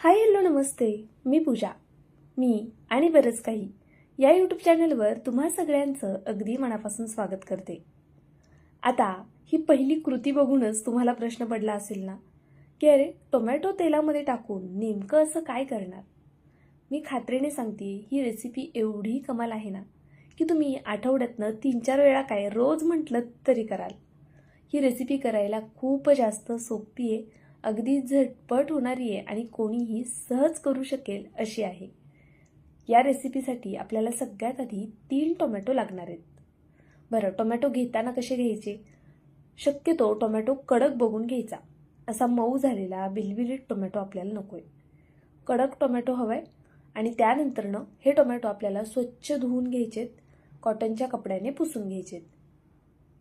Hi hello नमस्ते, मी पूजा. मी आणि बरंच काही या यूट्यूब चॅनलवर तुम्हा सगळ्यांचं अगदी मनापासून स्वागत करते. आता ही पहिली कृती बघूनच तुम्हाला प्रश्न पडला असेल ना की अरे टोमॅटो तेलामध्ये टाकून नेमकं असं काय करणार. मी खात्रीने सांगते, ही रेसिपी एवढी कमाल आहे ना की तुम्ही आठवड्यातनं 3-4 वेळा काय रोज म्हटलं तरी कराल. ही रेसिपी करायला खूप जास्त सोपी आहे, अगदी झटपट होणारी आहे आणि कोणीही सहज करू शकेल अशी आहे. या रेसिपीसाठी आपल्याला सगळ्यात आधी 3 टोमॅटो लागणार आहेत. बरं, टोमॅटो घेताना कसे घ्यायचे? शक्यतो टोमॅटो कडक बघून घ्यायचा. असा मऊ झालेला बिलबिलीत टोमॅटो आपल्याला नकोय. कडक टोमॅटो हवाय. आणि त्यानंतरनं हे टोमॅटो आपल्याला स्वच्छ धुवून घ्यायचेत, कॉटनच्या कपड्याने पुसून घ्यायचेत.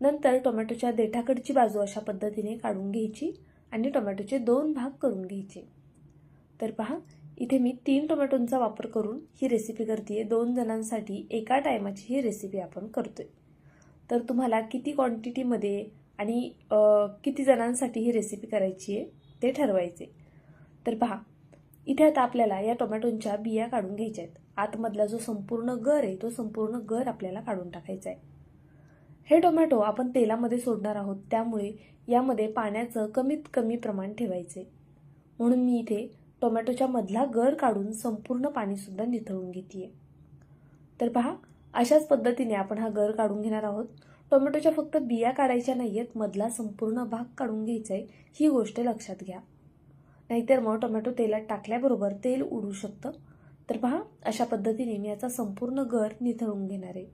नंतर टोमॅटोच्या देठाकडची बाजू अशा पद्धतीने काढून घ्यायची आणि टोमॅटोचे 2 भाग करून घ्यायचे. तर पहा, इथे मी 3 टोमॅटोंचा वापर करून ही रेसिपी करते. 2 जणांसाठी एका टायमाची ही रेसिपी आपण करतोय. तर तुम्हाला किती क्वांटिटीमध्ये आणि किती जणांसाठी ही रेसिपी करायची आहे ते ठरवायचे. तर पहा, इथे आता आपल्याला या टोमॅटोंच्या बिया काढून घ्यायच्या आहेत. आतमधला जो संपूर्ण गर आहे तो संपूर्ण गर आपल्याला काढून टाकायचा आहे. हे टोमॅटो आपण तेलामध्ये सोडणार आहोत, त्यामुळे यामध्ये पाण्याचं कमीत कमी प्रमाण ठेवायचे. म्हणून मी इथे टोमॅटोच्या मधला गर काढून संपूर्ण पाणीसुद्धा निथळून घेते. तर पहा, अशाच पद्धतीने आपण हा गर काढून घेणार आहोत. टोमॅटोच्या फक्त बिया काढायच्या नाहीयेत, मधला संपूर्ण भाग काढून घ्यायचा आहे, ही गोष्ट लक्षात घ्या. नाहीतर मग टोमॅटो तेलात टाकल्याबरोबर तेल उडू शकतं. तर पहा, अशा पद्धतीने मी याचा संपूर्ण गर निथळून घेणार आहे.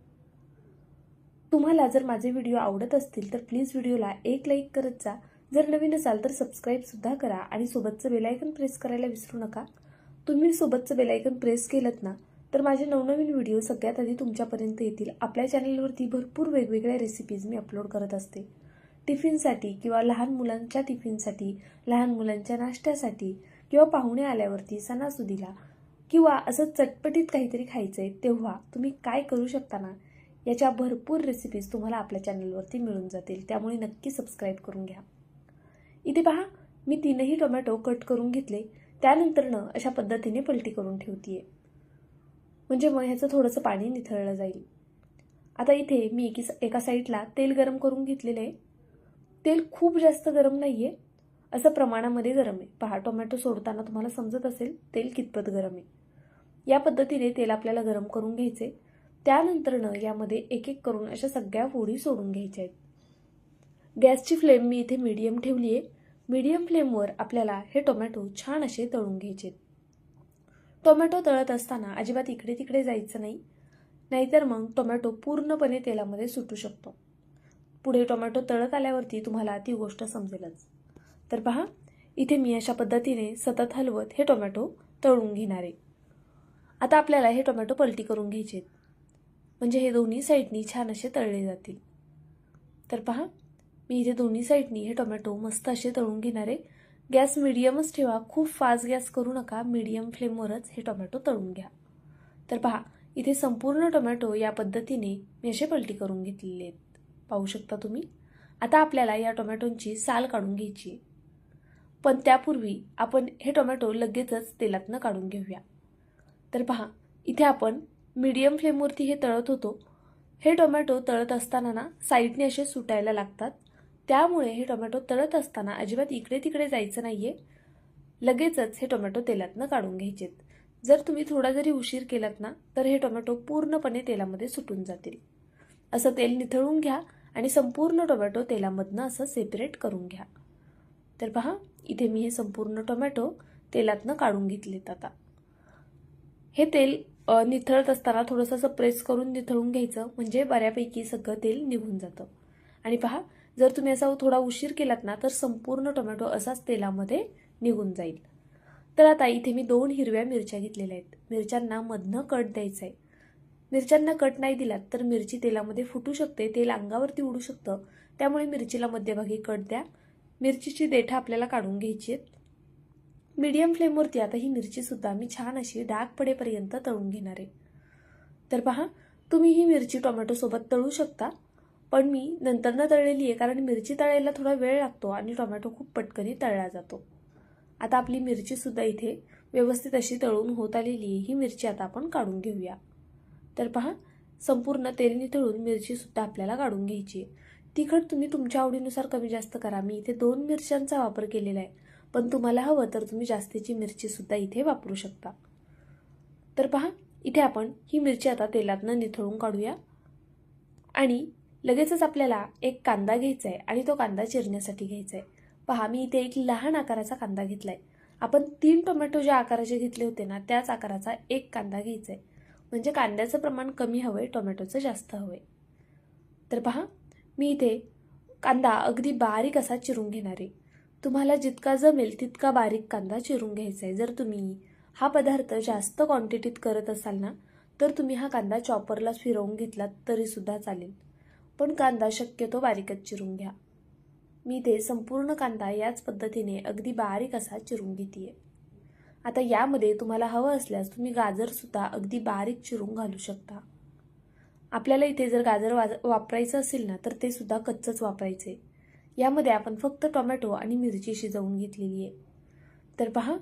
तुम्हाला जर माझे व्हिडिओ आवडत असतील तर प्लीज व्हिडिओला एक लाईक करत जा. जर नवीन असाल तर सबस्क्राईबसुद्धा करा आणि सोबतचं बेलायकन प्रेस करायला विसरू नका. तुम्ही सोबतचं बेलायकन प्रेस केलं ना तर माझे नवनवीन व्हिडिओ सगळ्यात आधी तुमच्यापर्यंत येतील. आपल्या चॅनलवरती भरपूर वेगवेगळ्या रेसिपीज मी अपलोड करत असते. टिफिनसाठी किंवा लहान मुलांच्या टिफिनसाठी, लहान मुलांच्या नाश्त्यासाठी किंवा पाहुणे आल्यावरती, सणासुदीला किंवा असं चटपटीत काहीतरी खायचं आहे तेव्हा तुम्ही काय करू शकता ना, याच्या भरपूर रेसिपीज तुम्हाला आपल्या चॅनलवरती मिळून जातील. त्यामुळे नक्की सबस्क्राईब करून घ्या. इथे पहा, मी 3ही टोमॅटो कट करून घेतले. त्यानंतरनं अशा पद्धतीने पलटी करून ठेवतीये, म्हणजे मग ह्याचं थोडंसं पाणी निथळलं जाईल. आता इथे मी एका साईडला तेल गरम करून घेतलेलं आहे. तेल खूप जास्त गरम नाहीये, असं प्रमाणामध्ये गरम आहे. पहा, टोमॅटो सोडताना तुम्हाला समजत असेल तेल कितपत गरम आहे. या पद्धतीने तेल आपल्याला गरम करून घ्यायचे. त्यानंतरनं यामध्ये एक एक करून अशा सगळ्या फोडी सोडून घ्यायच्या आहेत. गॅसची फ्लेम मी इथे मीडियम ठेवली आहे. मीडियम फ्लेमवर आपल्याला हे टोमॅटो छान असे तळून घ्यायचे. टोमॅटो तळत असताना अजिबात इकडे तिकडे जायचं नाही, नाहीतर मग टोमॅटो पूर्णपणे तेलामध्ये सुटू शकतो. पुढे टोमॅटो तळत आल्यावरती तुम्हाला ती गोष्ट समजेलच. तर पहा, इथे मी अशा पद्धतीने सतत हलवत हे टोमॅटो तळून घेणार आहे. आता आपल्याला हे टोमॅटो पलटी करून घ्यायचे, म्हणजे हे दोन्ही साईडनी छान असे तळले जातील. तर पहा, मी इथे दोन्ही साईडनी हे टोमॅटो मस्त असे तळून घेणार आहे. गॅस मीडियमच ठेवा, खूप फास्ट गॅस करू नका, मीडियम फ्लेमवरच हे टोमॅटो तळून घ्या. तर पहा, इथे संपूर्ण टोमॅटो या पद्धतीने मी असे पलटी करून घेतलेले आहेत, पाहू शकता तुम्ही. आता आपल्याला या टोमॅटोंची साल काढून घ्यायची, पण त्यापूर्वी आपण हे टोमॅटो लगेचच तेलातनं काढून घेऊया. तर पहा, इथे आपण मीडियम फ्लेमवरती हे तळत होतो. हे टोमॅटो तळत असताना ना साईडने असे सुटायला लागतात, त्यामुळे हे टोमॅटो तळत असताना अजिबात इकडे तिकडे जायचं नाहीये, लगेचच हे टोमॅटो तेलातनं काढून घ्यायचेत. जर तुम्ही थोडा जरी उशीर केलात ना तर हे टोमॅटो पूर्णपणे तेलामध्ये सुटून जातील. असं तेल निथळून घ्या आणि संपूर्ण टोमॅटो तेलामधनं असं सेपरेट करून घ्या. तर पहा, इथे मी हे संपूर्ण टोमॅटो तेलातनं काढून घेतलेत. आता हे तेल निथळत असताना थोडंसं असं प्रेस करून निथळून घ्यायचं, म्हणजे बऱ्यापैकी सगळं तेल निघून जातं. आणि पहा, जर तुम्ही असा थोडा उशीर केलात ना तर संपूर्ण टोमॅटो असाच तेलामध्ये निघून जाईल. तर आता इथे मी 2 हिरव्या मिरच्या घेतलेल्या आहेत. मिरच्यांना मधनं कट द्यायचं आहे. मिरच्यांना कट नाही दिलात तर मिरची तेलामध्ये फुटू शकते, तेल अंगावरती उडू शकतं, त्यामुळे मिरचीला मध्यभागी कट द्या. मिरचीची देठं आपल्याला काढून घ्यायची आहेत. मीडियम फ्लेमवरती आता ही मिरचीसुद्धा मी छान अशी डाग पडेपर्यंत तळून घेणार आहे. तर पहा, तुम्ही ही मिरची टोमॅटोसोबत तळू शकता, पण मी नंतरनं तळलेली आहे, कारण मिरची तळायला थोडा वेळ लागतो आणि टोमॅटो खूप पटकन तळला जातो. आता आपली मिरचीसुद्धा इथे व्यवस्थित अशी तळून होत आलेली ही मिरची आता आपण काढून घेऊया. तर पहा, संपूर्ण तेलने तळून मिरचीसुद्धा आपल्याला काढून घ्यायची आहे. तिखट तुम्ही तुमच्या आवडीनुसार कमी जास्त करा. मी इथे 2 मिरच्यांचा वापर केलेला आहे, पण तुम्हाला हवं तर तुम्ही जास्तीची मिरचीसुद्धा इथे वापरू शकता. तर पहा, इथे आपण ही मिरची आता तेलातनं निथळून काढूया. आणि लगेचच आपल्याला एक कांदा घ्यायचा आहे आणि तो कांदा चिरण्यासाठी घ्यायचा आहे. पहा, मी इथे एक लहान आकाराचा कांदा घेतला आहे. आपण 3 टोमॅटो ज्या आकाराचे घेतले होते ना, त्याच आकाराचा एक कांदा घ्यायचा आहे. म्हणजे कांद्याचं प्रमाण कमी हवं आहे, टोमॅटोचं जास्त हवं आहे. तर पहा, मी इथे कांदा अगदी बारीक असा चिरून घेणार आहे. तुम्हाला जितका जमेल तितका बारीक कांदा चिरून घ्यायचा आहे. जर तुम्ही हा पदार्थ जास्त क्वांटिटीत करत असाल ना, तर तुम्ही हा कांदा चॉपरला फिरवून घेतलात तरीसुद्धा चालेल, पण कांदा शक्यतो बारीकच चिरून घ्या. मी ते संपूर्ण कांदा याच पद्धतीने अगदी बारीक असा चिरून घेते. आता यामध्ये तुम्हाला हवं असल्यास तुम्ही गाजरसुद्धा अगदी बारीक चिरून घालू शकता. आपल्याला इथे जर गाजर वापरायचं असेल ना, तर ते सुद्धा कच्चंच वापरायचे. यामध्ये आपण फक्त टोमॅटो आणि मिरची शिजवून घेतलेली आहे. तर पहा,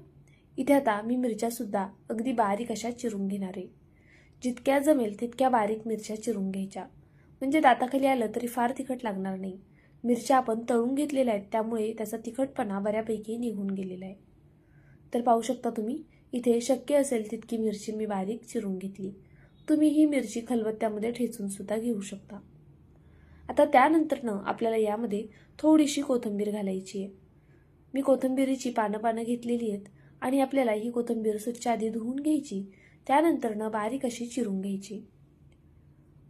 इथे आता मी मिरच्यासुद्धा अगदी बारीक अशा चिरून घेणार आहे. जितक्या जमेल तितक्या बारीक मिरच्या चिरून घ्यायच्या, म्हणजे दाताखाली आलं तरी फार तिखट लागणार नाही. मिरच्या आपण तळून घेतलेल्या आहेत, त्यामुळे त्याचा तिखटपणा बऱ्यापैकी निघून गेलेला आहे. तर पाहू शकता तुम्ही, इथे शक्य असेल तितकी मिरची मी बारीक चिरून घेतली. तुम्ही ही मिरची खलबत्त्यामध्ये ठेचून सुद्धा घेऊ शकता. आता त्यानंतरनं आपल्याला यामध्ये थोडीशी कोथिंबीर घालायची आहे. मी कोथिंबीरीची पानं घेतलेली आहेत आणि आपल्याला ही कोथिंबीर स्वच्छ आधी धुवून घ्यायची, त्यानंतरनं बारीक अशी चिरून घ्यायची.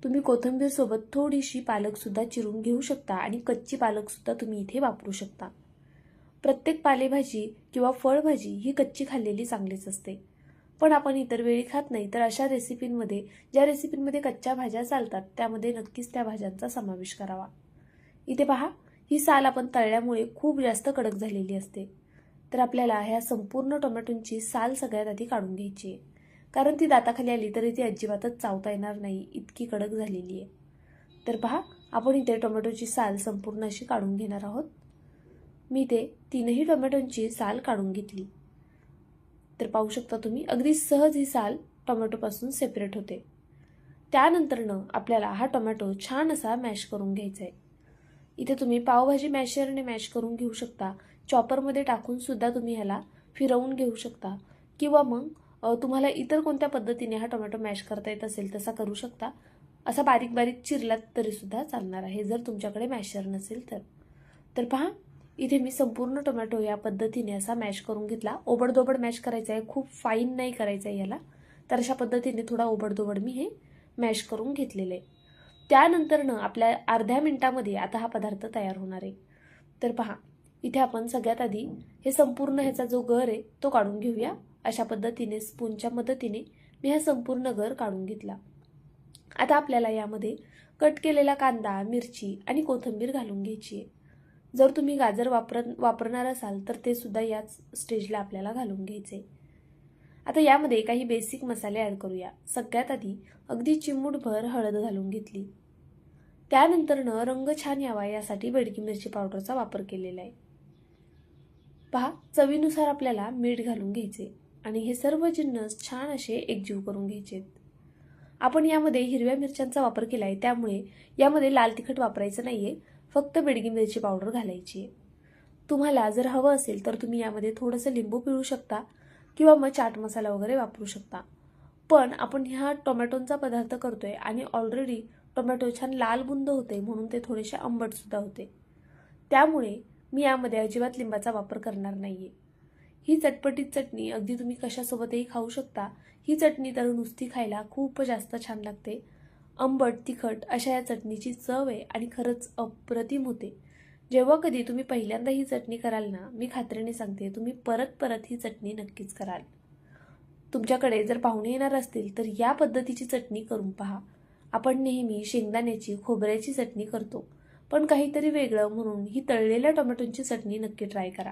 तुम्ही कोथिंबीरसोबत थोडीशी पालकसुद्धा चिरून घेऊ शकता आणि कच्ची पालकसुद्धा तुम्ही इथे वापरू शकता. प्रत्येक पालेभाजी किंवा फळभाजी ही कच्ची खाल्लेली चांगलीच असते, पण आपण इतर वेळी खात नाही. तर अशा रेसिपींमध्ये, ज्या रेसिपींमध्ये कच्च्या भाज्या चालतात, त्यामध्ये नक्कीच त्या भाज्यांचा समावेश करावा. इथे पहा, ही साल आपण तळल्यामुळे खूप जास्त कडक झालेली असते. तर आपल्याला ह्या संपूर्ण टोमॅटोंची साल सगळ्यात आधी काढून घ्यायची आहे, कारण ती दाताखाली आली तरी ती अजिबातच चावता येणार नाही, इतकी कडक झालेली आहे. तर पहा, आपण इथे टोमॅटोची साल संपूर्ण अशी काढून घेणार आहोत. मी इथे 3ही टोमॅटोंची साल काढून घेतली. तर पाहू शकता तुम्ही, अगदी सहज ही साल टोमॅटोपासून सेपरेट होते. त्यानंतरनं आपल्याला हा टोमॅटो छान असा मॅश करून घ्यायचा आहे. इथे तुम्ही पावभाजी मॅशरने मॅश करून घेऊ शकता, चॉपरमध्ये टाकून सुद्धा तुम्ही ह्याला फिरवून घेऊ शकता, किंवा मग तुम्हाला इतर कोणत्या पद्धतीने हा टोमॅटो मॅश करता येत असेल तसा करू शकता. असा बारीक बारीक चिरलात तरीसुद्धा चालणार आहे, जर तुमच्याकडे मॅशर नसेल तर. तर पहा, इथे मी संपूर्ण टोमॅटो या पद्धतीने असा मॅश करून घेतला. ओबडधोबड मॅश करायचा आहे, खूप फाईन नाही करायचं आहे याला. तर अशा पद्धतीने थोडा ओबडधोबड मी हे मॅश करून घेतलेलं आहे. त्यानंतरनं आपल्या अर्ध्या मिनिटामध्ये आता हा पदार्थ तयार होणार आहे. तर पहा, इथे आपण सगळ्यात आधी हे संपूर्ण ह्याचा जो गर आहे तो काढून घेऊया. अशा पद्धतीने स्पूनच्या मदतीने मी हा संपूर्ण गर काढून घेतला. आता आपल्याला यामध्ये कट केलेला कांदा, मिरची आणि कोथिंबीर घालून घ्यायची आहे. जर तुम्ही गाजर वापरणार असाल तर ते सुद्धा याच स्टेजला आपल्याला घालून घ्यायचे. आता यामध्ये काही बेसिक मसाले ॲड करूया. सगळ्यात आधी अगदी चिमूटभर हळद घालून घेतली. त्यानंतरनं रंग छान यावा यासाठी बेडगी मिरची पावडरचा वापर केलेला आहे. पहा, चवीनुसार आपल्याला मीठ घालून घ्यायचे आणि हे सर्व जिन्नस छान असे एकजीव करून घ्यायचे. आपण यामध्ये हिरव्या मिरच्यांचा वापर केला आहे, त्यामुळे यामध्ये लाल तिखट वापरायचं नाहीये, फक्त बेडगी मिरची पावडर घालायची आहे. तुम्हाला जर हवं असेल तर तुम्ही यामध्ये थोडंसं लिंबू पिळू शकता किंवा मग चाट मसाला वगैरे वापरू शकता. पण आपण ह्या टोमॅटोंचा पदार्थ करतोय आणि ऑलरेडी टोमॅटो छान लाल बुंद होते, म्हणून ते थोडेसे आंबटसुद्धा होते. त्यामुळे मी यामध्ये अजिबात लिंबाचा वापर करणार नाहीये. ही चटपटीत चटणी अगदी तुम्ही कशासोबतही खाऊ शकता. ही चटणी तर नुसती खायला खूप जास्त छान लागते. आंबट तिखट अशा या चटणीची चव आहे आणि खरंच अप्रतिम होते. जेव्हा कधी तुम्ही पहिल्यांदा ही चटणी कराल ना, मी खात्रीने सांगते तुम्ही परत परत ही चटणी नक्कीच कराल. तुमच्याकडे जर पाहुणे येणार असतील तर या पद्धतीची चटणी करून पहा. आपण नेहमी शेंगदाण्याची, खोबऱ्याची चटणी करतो, पण काहीतरी वेगळं म्हणून ही तळलेल्या टोमॅटोची चटणी नक्की ट्राय करा.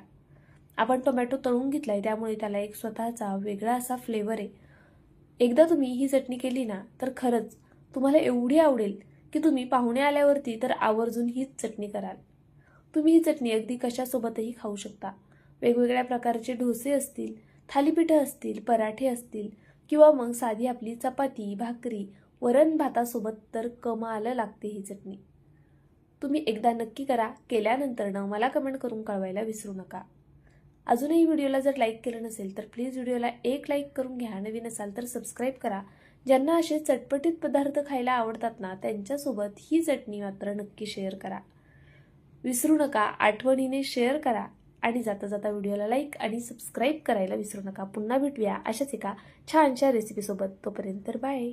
आपण टोमॅटो तळून घेतलाय, त्यामुळे त्याला एक स्वतःचा वेगळा असा फ्लेवर आहे. एकदा तुम्ही ही चटणी केली ना तर खरंच तुम्हाला एवढी आवडेल की तुम्ही पाहुणे आल्यावरती तर आवर्जून हीच चटणी कराल. तुम्ही ही चटणी अगदी कशासोबतही खाऊ शकता. वेगवेगळ्या प्रकारचे डोसे असतील थालीपीठं असतील, पराठे असतील किंवा मग साधी आपली चपाती, भाकरी, वरण भातासोबत तर कमाल लागते ही चटणी. तुम्ही एकदा नक्की करा. केल्यानंतरनं मला कमेंट करून कळवायला विसरू नका. अजूनही व्हिडिओला जर लाईक केलं नसेल तर प्लीज व्हिडिओला एक लाईक करून घ्या. नवीन असाल तर सबस्क्राईब करा. ज्यांना असे चटपटीत पदार्थ खायला आवडतात ना, त्यांच्यासोबत ही चटणी मात्र नक्की शेअर करा. विसरू नका, आठवणीने शेअर करा आणि जाता जाता व्हिडिओला लाईक आणि सबस्क्राईब करायला विसरू नका. पुन्हा भेटूया अशाच एका छानशा रेसिपीसोबत. तोपर्यंत बाय.